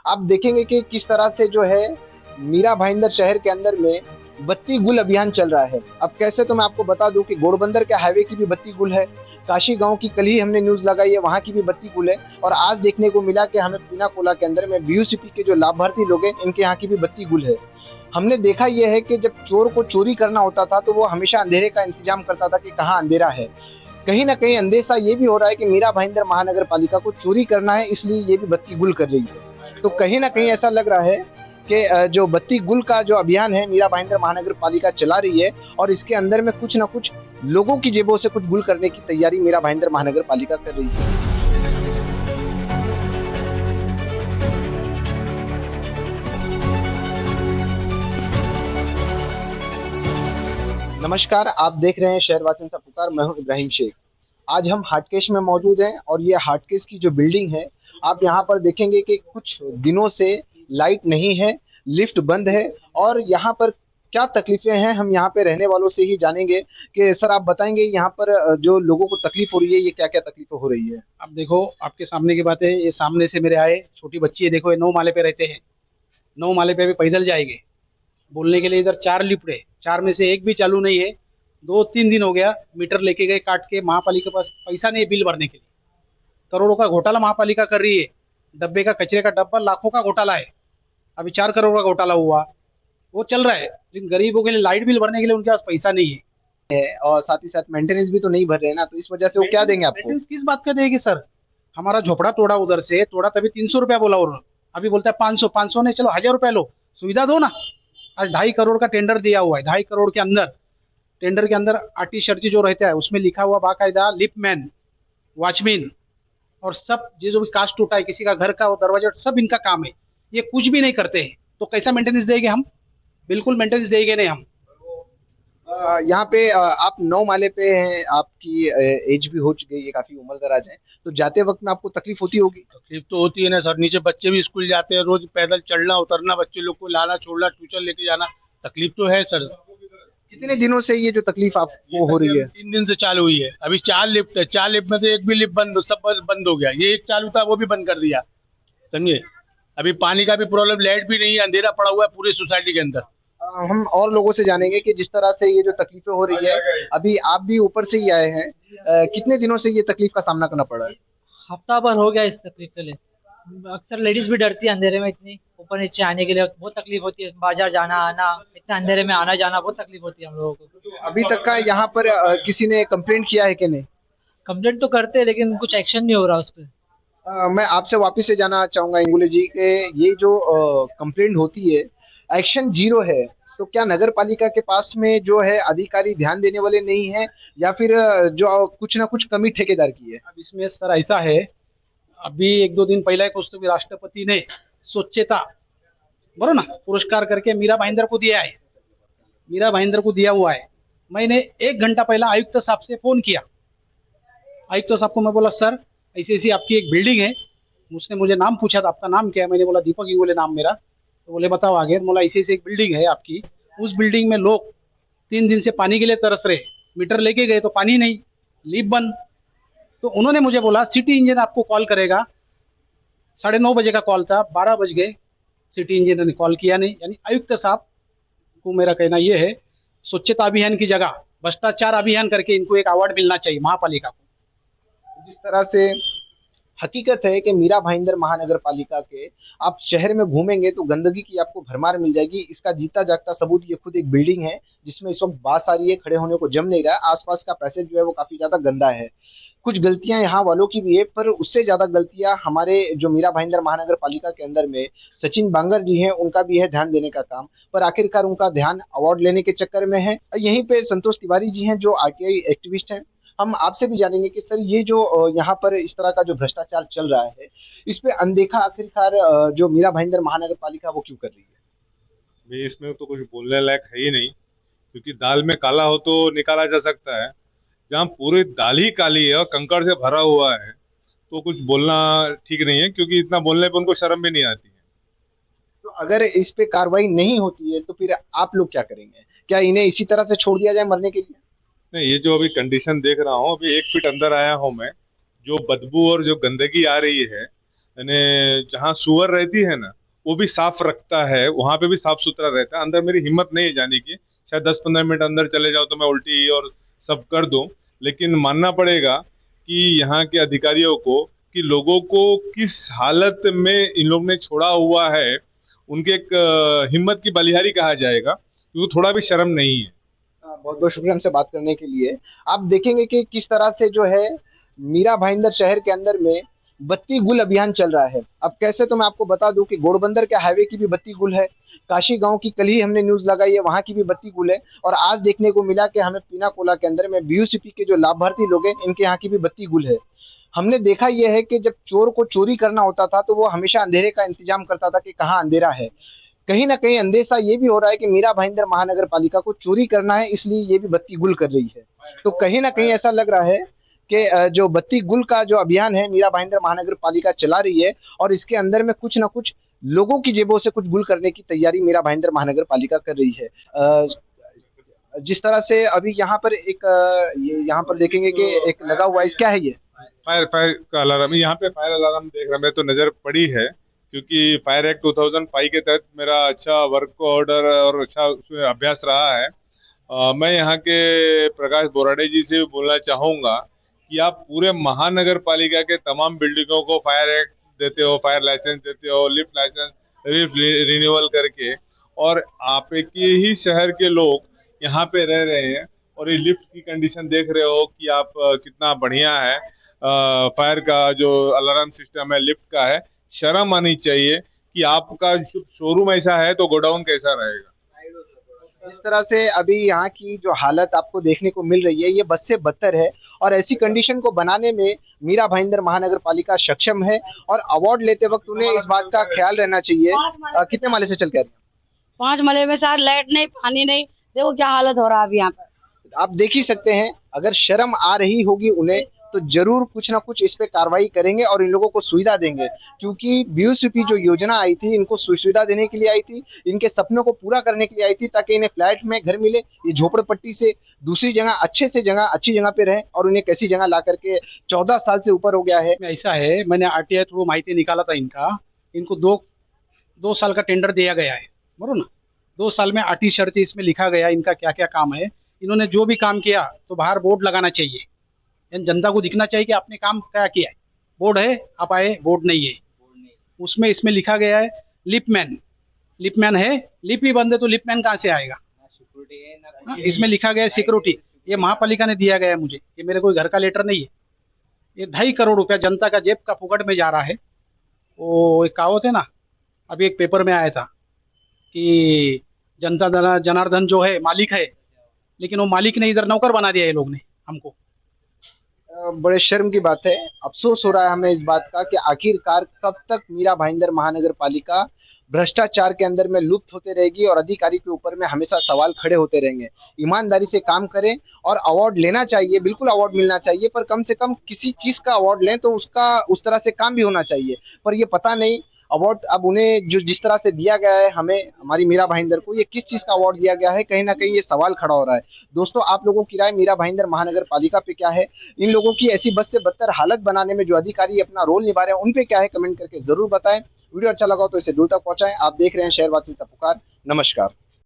आप देखेंगे कि किस तरह से जो है मीरा भाईंदर शहर के अंदर में बत्ती गुल अभियान चल रहा है। अब कैसे तो मैं आपको बता दूं कि घोड़बंदर के हाईवे की भी बत्ती गुल है, काशी गांव की कल ही हमने न्यूज लगाई है, वहां की भी बत्ती गुल है। और आज देखने को मिला कि हमें पीना कोला के अंदर में बीयूसीपी के जो लाभार्थी लोग हैं इनके यहाँ की भी बत्ती गुल है। हमने देखा यह है कि जब चोर को चोरी करना होता था तो वो हमेशा अंधेरे का इंतजाम करता था कि कहाँ अंधेरा है। कहीं ना कहीं अंदेशा ये भी हो रहा है कि मीरा भाईंदर महानगर पालिका को चोरी करना है, इसलिए ये भी बत्ती गुल कर रही है। तो कहीं ना कहीं ऐसा लग रहा है कि जो बत्ती गुल का जो अभियान है मीरा भाईंदर महानगर पालिका चला रही है, और इसके अंदर में कुछ ना कुछ लोगों की जेबों से कुछ गुल करने की तैयारी मीरा भाईंदर महानगर पालिका कर रही है। नमस्कार, आप देख रहे हैं शहरवासियों सा पुकार। मैं हूं इब्राहिम शेख। आज हम हाटकेश में मौजूद हैं और ये हाटकेश की जो बिल्डिंग है, आप यहाँ पर देखेंगे कि कुछ दिनों से लाइट नहीं है, लिफ्ट बंद है। और यहाँ पर क्या तकलीफें हैं हम यहाँ पे रहने वालों से ही जानेंगे कि सर आप बताएंगे यहाँ पर जो लोगों को तकलीफ हो रही है ये क्या क्या तकलीफें हो रही है। अब देखो, आपके सामने की बात है। ये सामने से मेरे आए छोटी बच्ची है, देखो ये 9 माले पे रहते हैं। 9 माले पे भी पैदल जाएंगे। बोलने के लिए इधर 4 लिफ्ट है, 4 में से एक भी चालू नहीं है। 2-3 दिन हो गया, मीटर लेके गए काट के। महापालिका के पास पैसा नहीं है बिल भरने के लिए। करोड़ों का घोटाला महापालिका कर रही है। डब्बे का, कचरे का डब्बा, लाखों का घोटाला है। अभी 4 करोड़ का घोटाला हुआ, वो चल रहा है। लेकिन गरीबों के लिए लाइट बिल भरने के लिए उनके पास पैसा नहीं है। और साथ ही साथ मेंटेनेंस भी तो नहीं भर रहे हैं ना, तो इस वजह से वो क्या देंगे आपको। मेंटेनेंस किस बात का देगी सर? हमारा झोपड़ा तोड़ा, उधर से तोड़ा तभी 300 रुपया बोला, और अभी बोलता है 500। 500 नहीं, चलो 1000 रुपया लो, सुविधा दो ना। आज 2.5 करोड़ का टेंडर दिया हुआ है। 2.5 करोड़ के अंदर, टेंडर के अंदर आर्टी शर्टी जो रहता है उसमें लिखा हुआ बाकायदा लिपमैन, वॉचमैन और सब। ये जो भी कास्ट टूटा है किसी का घर का, वो दरवाजा, सब इनका काम है। ये कुछ भी नहीं करते हैं, तो कैसा मेंटेनेंस देंगे हम? बिल्कुल मेंटेनेंस देंगे नहीं हम। यहाँ पे आप 9 माले पे हैं, आपकी एज भी हो चुकी है, काफी उम्र दराज है, तो जाते वक्त में आपको तकलीफ होती होगी। तकलीफ तो होती है ना सर। नीचे बच्चे भी स्कूल जाते हैं, रोज पैदल चढ़ना उतरना, बच्चे लोग को लाना छोड़ना, ट्यूशन लेके जाना, तकलीफ तो है सर। कितने दिनों से ये जो तकलीफ ये आपको हो रही तकलीफ है। 3 दिन से चालू हुई है। अभी 4 लिफ्ट है, 4 लिफ्ट में से एक भी लिफ्ट बंद, सब बस बंद हो गया। ये एक चालू था, वो भी बंद कर दिया, समझे। अभी पानी का भी प्रॉब्लम, लाइट भी नहीं है, अंधेरा पड़ा हुआ है पूरी सोसाइटी के अंदर। हम और लोगों से जानेंगे कि जिस तरह से ये जो तकलीफें हो रही है, अभी आप भी ऊपर से ही आए हैं, कितने दिनों से ये तकलीफ का सामना करना पड़ रहा है। हफ्ता भर हो गया इस तकलीफ के लिए। अक्सर लेडीज भी डरती है अंधेरे में, इतनी ऊपर नीचे आने के लिए बहुत तकलीफ होती है। बाजार जाना आना, इतना अंधेरे में आना जाना बहुत तकलीफ होती है हम लोगों को। अभी तक का यहाँ पर किसी ने कंप्लेंट किया है कि नहीं। कंप्लेंट तो करते हैं लेकिन कुछ एक्शन नहीं हो रहा उस पर। मैं आपसे वापस से जानना चाहूंगा इंगुले जी कि ये जो कंप्लेंट होती है, एक्शन जीरो है, तो क्या नगर पालिका के पास में जो है अधिकारी ध्यान देने वाले नहीं है, या फिर जो कुछ ना कुछ कमी ठेकेदार की है। अब इसमें सर ऐसा है, अभी 1-2 दिन पहले कुछ तो राष्ट्रपति ने स्वच्छता, बरो ना, पुरस्कार करके मीरा भाईंदर को दिया है। मीरा भाईंदर को दिया हुआ है। मैंने 1 घंटा पहले आयुक्त साहब से फोन किया। आयुक्त साहब को मैं बोला, सर ऐसी ऐसी आपकी एक बिल्डिंग है। उसने मुझे नाम पूछा था, आपका नाम क्या है? मैंने बोला दीपक ही, बोले नाम मेरा। तो बोले बताओ आगे। बोला ऐसी ऐसी एक बिल्डिंग है आपकी, उस बिल्डिंग में लोग 3 दिन से पानी के लिए तरस रहे। मीटर लेके गए तो पानी नहीं, लीप बंद। तो उन्होंने मुझे बोला सिटी इंजीनियर आपको कॉल करेगा। 9:30 बजे का कॉल था, 12 बज गए, सिटी इंजीनियर ने कॉल किया नहीं। यानी आयुक्त साहब को मेरा कहना यह है, स्वच्छता अभियान की जगह भ्रष्टाचार अभियान करके इनको एक अवार्ड मिलना चाहिए महापालिका को। जिस तरह से हकीकत है कि मीरा भाईंदर महानगर पालिका के आप शहर में घूमेंगे तो गंदगी की आपको भरमार मिल जाएगी। इसका जीता जागता सबूत ये खुद एक बिल्डिंग है जिसमें इस वक्त बास आ रही है, खड़े होने को जम नहीं रहा है। आसपास का पैसेज जो है वो काफी ज्यादा गंदा है। कुछ गलतियां यहाँ वालों की भी है, पर उससे ज्यादा गलतियां हमारे जो मीरा भाईंदर महानगर पालिका के अंदर में सचिन बांगर जी हैं उनका भी है ध्यान देने का काम। पर आखिरकार उनका ध्यान अवार्ड लेने के चक्कर में है। यहीं पे संतोष तिवारी जी हैं जो आरटीआई एक्टिविस्ट हैं। हम आपसे भी जानेंगे कि सर ये जो यहाँ पर इस तरह का जो भ्रष्टाचार चल रहा है, इस पे अनदेखा आखिरकार जो मीरा भाईंदर महानगर पालिका वो क्यों कर रही है। भाई इसमें तो कुछ बोलने लायक है ही नहीं, क्योंकि दाल में काला हो तो निकाला जा सकता है। जहाँ पूरी दाल ही काली है और कंकड़ से भरा हुआ है तो कुछ बोलना ठीक नहीं है, क्योंकि इतना बोलने पे उनको शर्म भी नहीं आती है। तो अगर इस पे कार्रवाई नहीं होती है तो फिर आप लोग क्या करेंगे, क्या इन्हें इसी तरह से छोड़ दिया जाए मरने के लिए। नहीं, ये जो अभी कंडीशन देख रहा हूँ, अभी 1 फीट अंदर आया हूँ मैं, जो बदबू और जो गंदगी आ रही है, यानी जहाँ सुअर रहती है ना, वो भी साफ रखता है, वहां पे भी साफ सुथरा रहता है। अंदर मेरी हिम्मत नहीं है जाने की, शायद 10-15 मिनट अंदर चले जाओ तो मैं उल्टी और सब कर दूं, लेकिन मानना पड़ेगा कि यहाँ के अधिकारियों को कि लोगों को किस हालत में इन लोग ने छोड़ा हुआ है, उनके एक हिम्मत की बलिहारी कहा जाएगा, क्योंकि थोड़ा भी शर्म नहीं है। बहुत बहुत शुक्रिया हमसे बात करने के लिए। आप देखेंगे कि किस तरह से जो है मीरा भाईंदर शहर के अंदर में बत्ती गुल अभियान चल रहा है। अब कैसे तो मैं आपको बता दूं कि घोड़बंदर के हाईवे की भी बत्ती गुल है, काशी गांव की कल ही हमने न्यूज लगाई है, वहां की भी बत्ती गुल है। और आज देखने को मिला कि हमें पीना कोला के अंदर में बीयूसीपी के जो लाभार्थी लोग हैं इनके यहाँ की भी बत्ती गुल है। हमने देखा यह है कि जब चोर को चोरी करना होता था तो वो हमेशा अंधेरे का इंतजाम करता था कि कहाँ अंधेरा है। कहीं ना कहीं अंदेशा ये भी हो रहा है कि मीरा भाईंदर महानगर पालिका को चोरी करना है, इसलिए ये भी बत्ती गुल कर रही है। तो कहीं ना कहीं ऐसा लग रहा है कि जो बत्ती गुल का जो अभियान है मीरा भाईंदर महानगर पालिका चला रही है, और इसके अंदर में कुछ ना कुछ लोगों की जेबों से कुछ गुल करने की तैयारी मीरा भाईंदर महानगर पालिका कर रही है। जिस तरह से अभी यहाँ पर एक ये यहाँ पर देखेंगे कि एक लगा हुआ है, क्या है ये? फायर फायर का अलार्म, यहाँ पे फायर अलार्म देख रहा मैं तो नजर पड़ी है, क्योंकि फायर एक्ट 2005 के तहत मेरा अच्छा वर्क ऑर्डर और अच्छा उसमें अभ्यास रहा है। मैं यहाँ के प्रकाश बोराडे जी से बोलना चाहूँगा कि आप पूरे महानगर पालिका के तमाम बिल्डिंगों को फायर एक्ट देते हो, फायर लाइसेंस देते हो, लिफ्ट लाइसेंस रिन्यूअल करके, और आपके ही शहर के लोग यहाँ पे रह रहे हैं और ये लिफ्ट की कंडीशन देख रहे हो कि आप कितना बढ़िया है। फायर का जो अलार्म सिस्टम है लिफ्ट का है, शर्म आनी चाहिए कि आपका शोरूम ऐसा है तो गोडाउन कैसा रहेगा। जिस तरह से अभी यहाँ की जो हालत आपको देखने को मिल रही है ये बद से बदतर है, और ऐसी कंडीशन को बनाने में मीरा भाईंदर महानगर पालिका सक्षम है। और अवार्ड लेते वक्त उन्हें इस बात का ख्याल रहना चाहिए। कितने माले से चल कर? 5 मले में सर, लाइट नहीं, पानी नहीं, देखो क्या हालत हो रहा है अभी यहाँ पर। आप देख ही सकते हैं, अगर शर्म आ रही होगी उन्हें तो जरूर कुछ ना कुछ इस पे कार्रवाई करेंगे और इन लोगों को सुविधा देंगे, क्योंकि बीयूसीपी जो योजना आई थी इनको सुविधा देने के लिए आई थी, इनके सपनों को पूरा करने के लिए आई थी, ताकि इन्हें फ्लैट में घर मिले, ये झोपड़पट्टी से दूसरी जगह अच्छे से जगह अच्छी जगह पे रहे, और उन्हें कैसी जगह ला करके 14 साल से ऊपर हो गया है। ऐसा है, मैंने आरटीआई थ्रू माहिती निकाला था इनको दो साल का टेंडर दिया गया है, बरोबर ना। 2 साल में आटी शर्ती इसमें लिखा गया इनका क्या क्या काम है। इन्होंने जो भी काम किया तो बाहर बोर्ड लगाना चाहिए, जनता को दिखना चाहिए कि आपने काम क्या किया है। बोर्ड है, आप आए, बोर्ड नहीं है। उसमें इसमें लिखा गया है लिपमैन है, लिप ही बंद है तो लिपमैन कहाँ से आएगा। इसमें लिखा गया है सिक्योरिटी, ये महापालिका ने दिया गया है मुझे, ये मेरे कोई घर का लेटर नहीं है। ये 2.5 करोड़ रुपया जनता का जेब का फुकट में जा रहा है। वो एक कहावत है ना, अभी एक पेपर में आया था कि जनता जनार्दन जो है मालिक है, लेकिन वो मालिक ने इधर नौकर बना दिया है लोग ने हमको। बड़े शर्म की बात है, अफसोस हो रहा है हमें इस बात का कि आखिरकार कब तक मीरा भाईंदर महानगर पालिका भ्रष्टाचार के अंदर में लुप्त होते रहेगी और अधिकारी के ऊपर में हमेशा सवाल खड़े होते रहेंगे। ईमानदारी से काम करें और अवार्ड लेना चाहिए, बिल्कुल अवार्ड मिलना चाहिए, पर कम से कम किसी चीज का अवार्ड लें तो उसका उस तरह से काम भी होना चाहिए। पर ये पता नहीं अवार्ड अब उन्हें जो जिस तरह से दिया गया है हमें, हमारी मीरा भाईंदर को, ये किस चीज का अवार्ड दिया गया है, कहीं ना कहीं ये सवाल खड़ा हो रहा है। दोस्तों, आप लोगों की राय मीरा भाईंदर महानगर पालिका पे क्या है? इन लोगों की ऐसी बद से बदतर हालत बनाने में जो अधिकारी अपना रोल निभा रहे हैं उन पे क्या है, कमेंट करके जरूर बताएं। वीडियो अच्छा लगा तो इसे दूर तक पहुंचाएं। आप देख रहे हैं शहरवासी सा पुकार। नमस्कार।